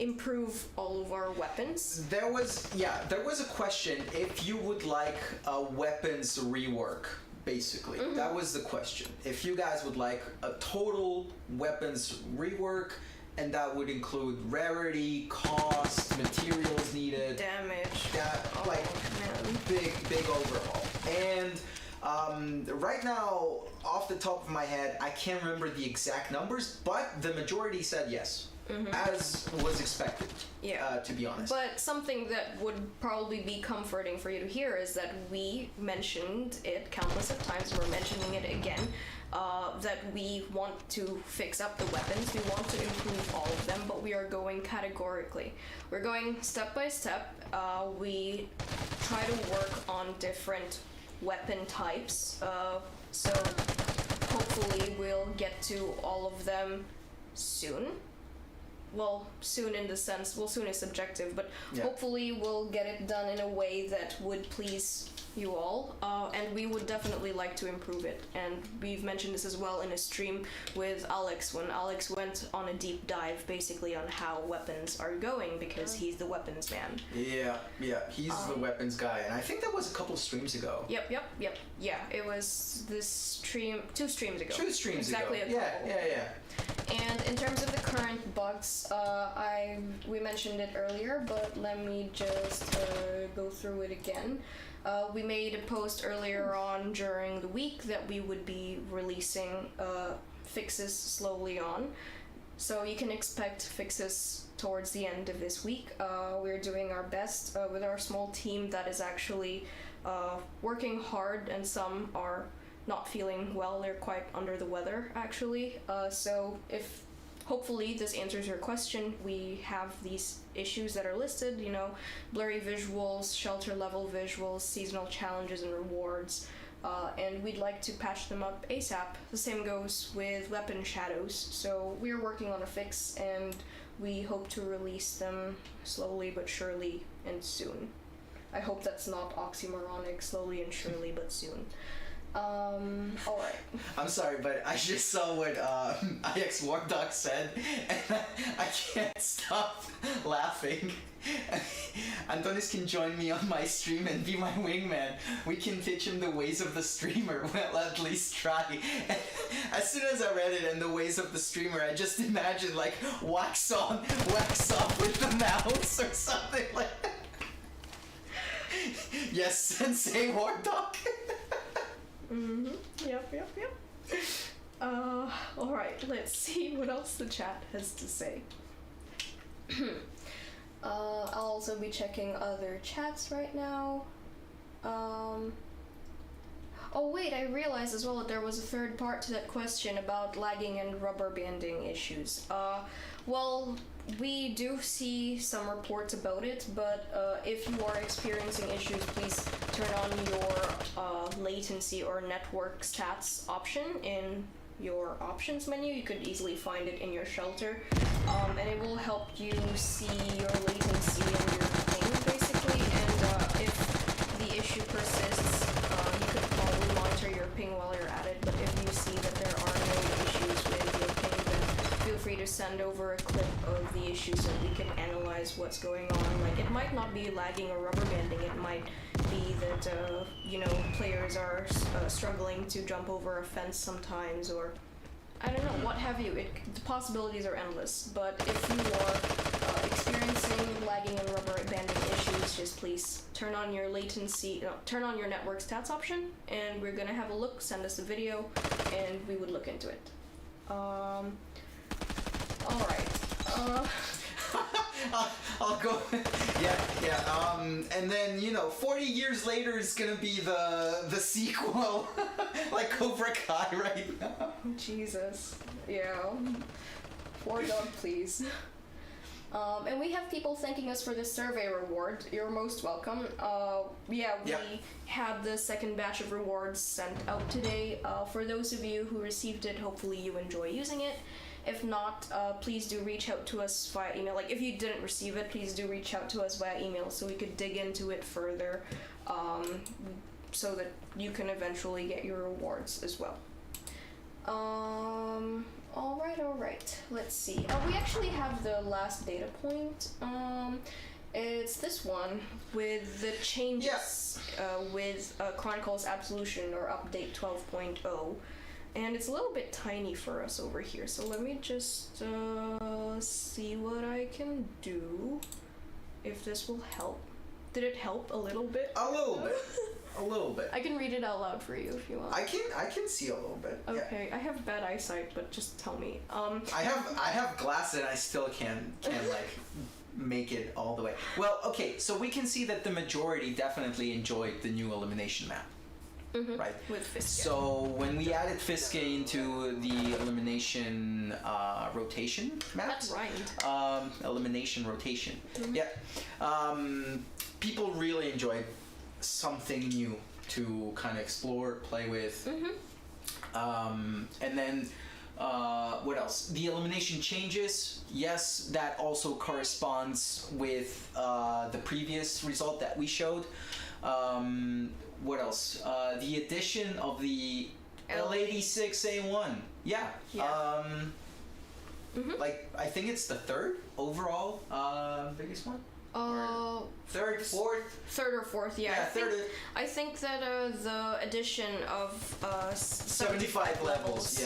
improve all of our weapons. There was a question if you would like a weapons rework, basically. Mm-hmm. That was the question. If you guys would like a total weapons rework, and that would include rarity, cost, materials needed, damage, big overhaul. And right now, off the top of my head, I can't remember the exact numbers, but the majority said yes. Mm-hmm. As was expected, to be honest. But something that would probably be comforting for you to hear is that we mentioned it countless of times, we're mentioning it again, that we want to fix up the weapons, we want to improve all of them, but we are going categorically. We're going step by step. We try to work on different weapon types, so hopefully hopefully we'll get to all of them soon. Well, soon in the sense, well, soon is subjective, but hopefully we'll get it done in a way that would please you all, and we would definitely like to improve it. And we've mentioned this as well in a stream with Alex, when Alex went on a deep dive basically on how weapons are going, because he's the weapons man. Yeah, he's the weapons guy, and I think that was a couple streams ago. Yep. Yeah, it was this stream, 2 streams ago. 2 streams exactly ago. Yeah. And in terms of the current bugs, we mentioned it earlier, but let me just go through it again. We made a post earlier on during the week that we would be releasing fixes slowly on. So you can expect fixes towards the end of this week. We're doing our best with our small team that is actually working hard, and some are not feeling well. They're quite under the weather, actually. So if hopefully this answers your question, we have these issues that are listed, blurry visuals, shelter level visuals, seasonal challenges and rewards, and we'd like to patch them up ASAP. The same goes with weapon shadows. So we're working on a fix, and we hope to release them slowly but surely and soon. I hope that's not oxymoronic, slowly and surely but soon. Alright. I'm sorry, but I just saw what IX War Dog said, and I can't stop laughing. Antonis can join me on my stream and be my wingman. We can teach him the ways of the streamer. Well, at least try. As soon as I read it and the ways of the streamer, I just imagined like wax on, wax off with the mouse or something like that. Yes, Sensei War Dog. Yep. Alright, let's see what else the chat has to say. I'll also be checking other chats right now. Oh wait, I realized as well that there was a third part to that question about lagging and rubber banding issues. Well, we do see some reports about it, but if you are experiencing issues, please turn on your latency or network stats option in your options menu. You could easily find it in your shelter, and it will help you see your latency and your ping, basically, and if the issue persists, you could probably monitor your ping while you're at it, but if you see that there are no issues with your ping, then feel free to send over a clip of the issue so we can analyze what's going on. Like, it might not be lagging or rubber banding, it might be that, players are struggling to jump over a fence sometimes, or I don't know, what have you. The possibilities are endless, but if you are experiencing lagging and rubber banding issues, just please turn on your turn on your network stats option, and we're gonna have a look, send us a video, and we would look into it. Alright. I'll go. Yeah. And then 40 years later is gonna be the sequel, like Cobra Kai right now. Jesus. Yeah. Poor dog, please. And we have people thanking us for the survey reward. You're most welcome. We had the second batch of rewards sent out today. For those of you who received it, hopefully you enjoy using it. If not, please do reach out to us via email. Like, if you didn't receive it, please do reach out to us via email so we could dig into it further, so that you can eventually get your rewards as well. Alright. Let's see. We actually have the last data point. It's this one with the changes with Chronicles Absolution or Update 12.0. And it's a little bit tiny for us over here, so let me just see what I can do, if this will help. Did it help a little bit? A little bit. I can read it out loud for you if you want. I can see a little bit. Okay, yeah. I have bad eyesight, but just tell me. I have glasses and I still can like make it all the way. Well, okay, so we can see that the majority definitely enjoyed the new elimination map. Mm-hmm. Right. With Fiske. So when we added Fiske into the elimination rotation maps, that's right. Elimination rotation. Mm-hmm. Yeah. People really enjoyed something new to kind of explore, play with. Mm-hmm. And then what else? The elimination changes. Yes, that also corresponds with the previous result that we showed. What else? The addition of the L86A1. Yeah. Like, I think it's the third overall biggest one? Third, third or fourth, yeah. I think that the addition of 75 levels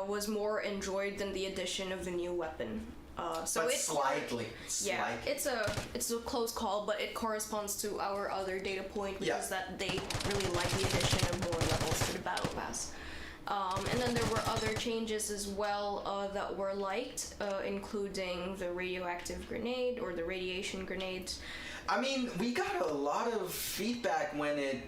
was more enjoyed than the addition of the new weapon. So but slightly. It's a close call, but it corresponds to our other data point, which is that they really like the addition of more levels to the battle pass. And then there were other changes as well that were liked, including the radioactive grenade or the radiation grenades. I mean, we got a lot of feedback when it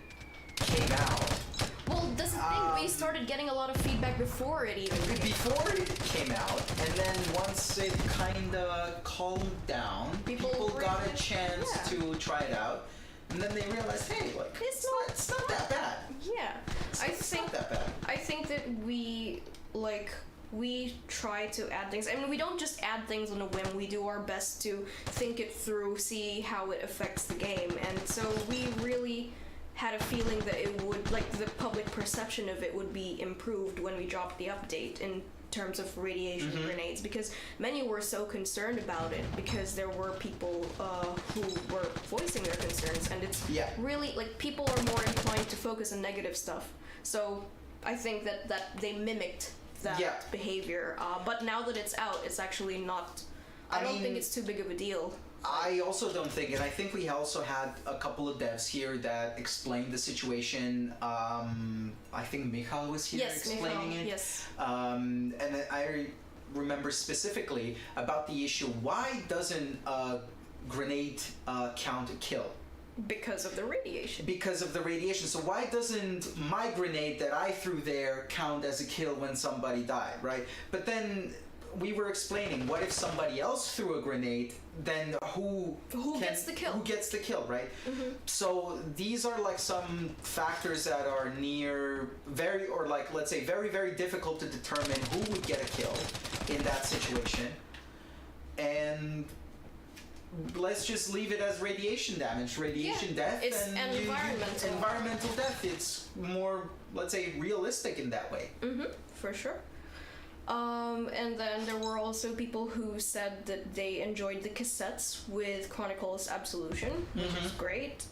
came out. Well, that's the thing. We started getting a lot of feedback before it even came out. Before it came out, and then once it kind of calmed down, people got a chance to try it out. And then they realized, hey, like it's not that bad. Yeah, it's not that bad. I think that we try to add things. I mean, we don't just add things on a whim. We do our best to think it through, see how it affects the game, and so we really had a feeling that it would, like, the public perception of it would be improved when we dropped the update in terms of radiation grenades, because many were so concerned about it because there were people who were voicing their concerns, and it's really, like, people are more inclined to focus on negative stuff. So I think that they mimicked that behavior, but now that it's out, it's actually not. I don't think it's too big of a deal. I also don't think, and I think we also had a couple of devs here that explained the situation. I think Michal was here explaining it. Yes. And I remember specifically about the issue, why doesn't a grenade count a kill? Because of the radiation. Because of the radiation. So why doesn't my grenade that I threw there count as a kill when somebody died, right? But then we were explaining, what if somebody else threw a grenade, then who gets the kill? Who gets the kill, right? So these are like some factors that are let's say very, very difficult to determine who would get a kill in that situation. And let's just leave it as radiation damage, death. It's environmental death. It's more, let's say, realistic in that way. For sure. And then there were also people who said that they enjoyed the cassettes with Chronicles Absolution, which is great.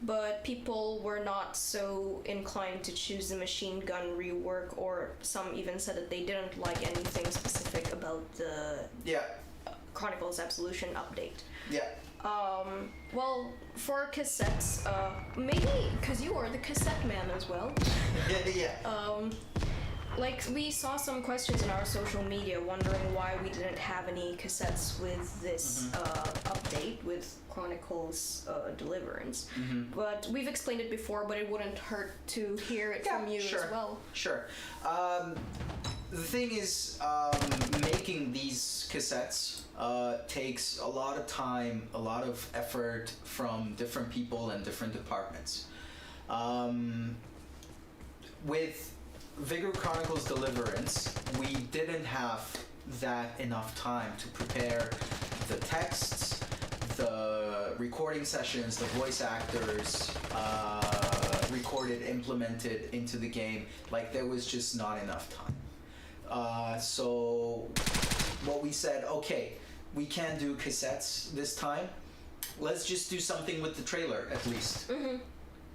But people were not so inclined to choose the machine gun rework, or some even said that they didn't like anything specific about the Chronicles Absolution update. Well, for cassettes, maybe because you are the cassette man as well. Like, we saw some questions in our social media wondering why we didn't have any cassettes with this update with Chronicles Deliverance. But we've explained it before, but it wouldn't hurt to hear it from you as well. Sure. The thing is, making these cassettes takes a lot of time, a lot of effort from different people and different departments. With Vigor Chronicles Deliverance, we didn't have that enough time to prepare the texts, the recording sessions, the voice actors, recorded, implemented into the game. Like, there was just not enough time. So what we said, okay, we can't do cassettes this time. Let's just do something with the trailer, at least.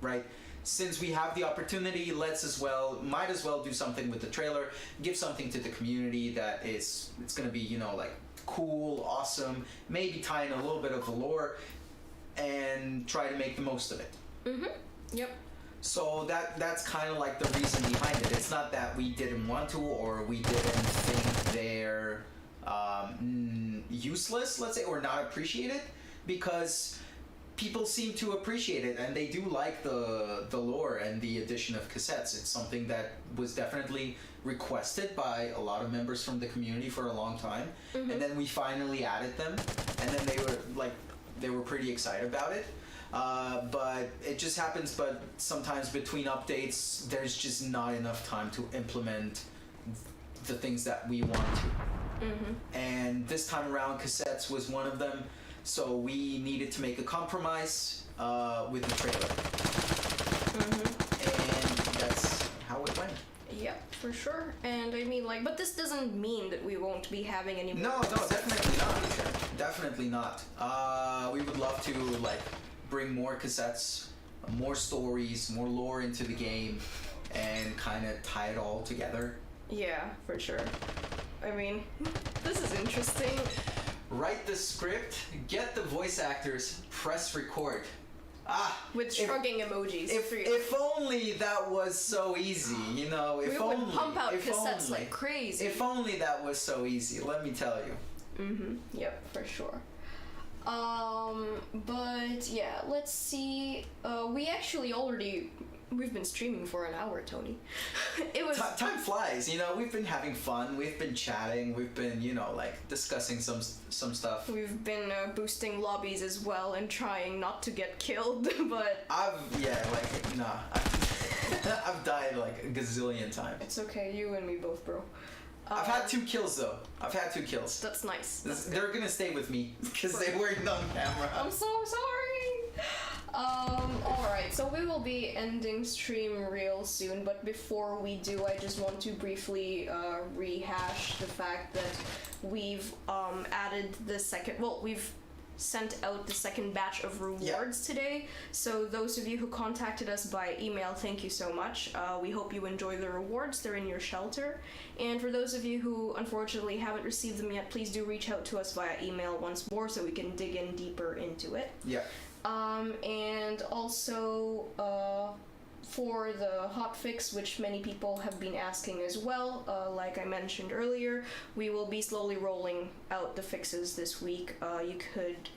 Right? Since we have the opportunity, might as well do something with the trailer, give something to the community that it's going to be, like, cool, awesome, maybe tie in a little bit of the lore, and try to make the most of it. Yep. So that's kind of like the reason behind it. It's not that we didn't want to, or we didn't think they're useless, let's say, or not appreciated, because people seem to appreciate it, and they do like the lore and the addition of cassettes. It's something that was definitely requested by a lot of members from the community for a long time, and then we finally added them, and then they were pretty excited about it. But it just happens, but sometimes between updates, there's just not enough time to implement the things that we want to. And this time around, cassettes was one of them, so we needed to make a compromise with the trailer. And that's how it went. Yeah, for sure. And I mean, like, but this doesn't mean that we won't be having any more. No, definitely not. Definitely not. We would love to, like, bring more cassettes, more stories, more lore into the game, and kind of tie it all together. Yeah, for sure. I mean, this is interesting. Write the script, get the voice actors, press record. With shrugging emojis. If only that was so easy, you know. If we only, would pump out cassettes only, like crazy. If only that was so easy, let me tell you. Yep, for sure. But yeah, let's see. We've been streaming for an hour, Tony. It was time flies, you know. We've been having fun. We've been chatting. We've been, you know, like discussing some stuff. We've been boosting lobbies as well and trying not to get killed, but I've died like a gazillion times. it's okay. You and me both, bro. I've had 2 kills though. I've had 2 kills. That's nice. They're gonna stay with me because they weren't on camera. I'm so sorry. Alright, so we will be ending stream real soon, but before we do, I just want to briefly rehash the fact that we've added the we've sent out the second batch of rewards today. So those of you who contacted us by email, thank you so much. We hope you enjoy the rewards. They're in your shelter. And for those of you who unfortunately haven't received them yet, please do reach out to us via email once more so we can dig in deeper into it. Yeah. And also for the hotfix, which many people have been asking as well, like I mentioned earlier, we will be slowly rolling out the fixes this week. You could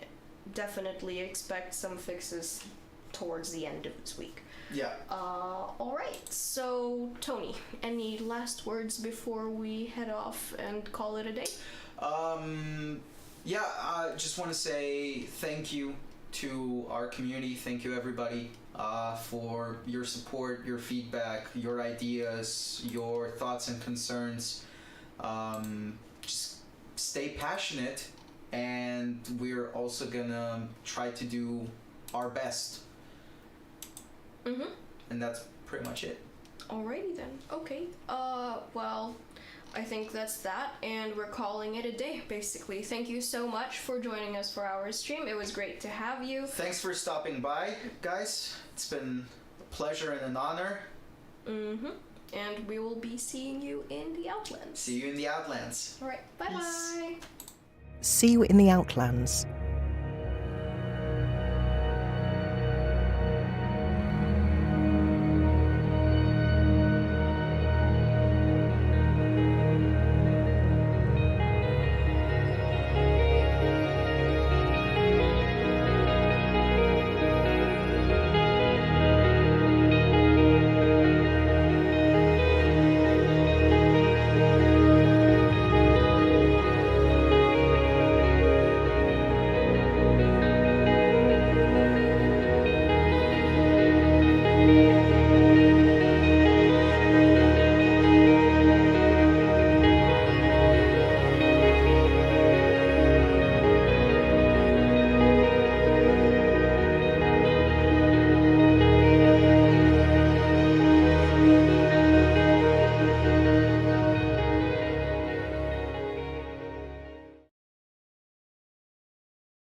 definitely expect some fixes towards the end of this week. Yeah. Alright, so Tony, any last words before we head off and call it a day? Yeah, I just want to say thank you to our community. Thank you everybody for your support, your feedback, your ideas, your thoughts and concerns. Just stay passionate, and we're also gonna try to do our best. And that's pretty much it. Alrighty then. Okay. Well, I think that's that, and we're calling it a day, basically. Thank you so much for joining us for our stream. It was great to have you. Thanks for stopping by, guys. It's been a pleasure and an honor. And we will be seeing you in the Outlands. See you in the Outlands. Alright, bye-bye. See you in the Outlands.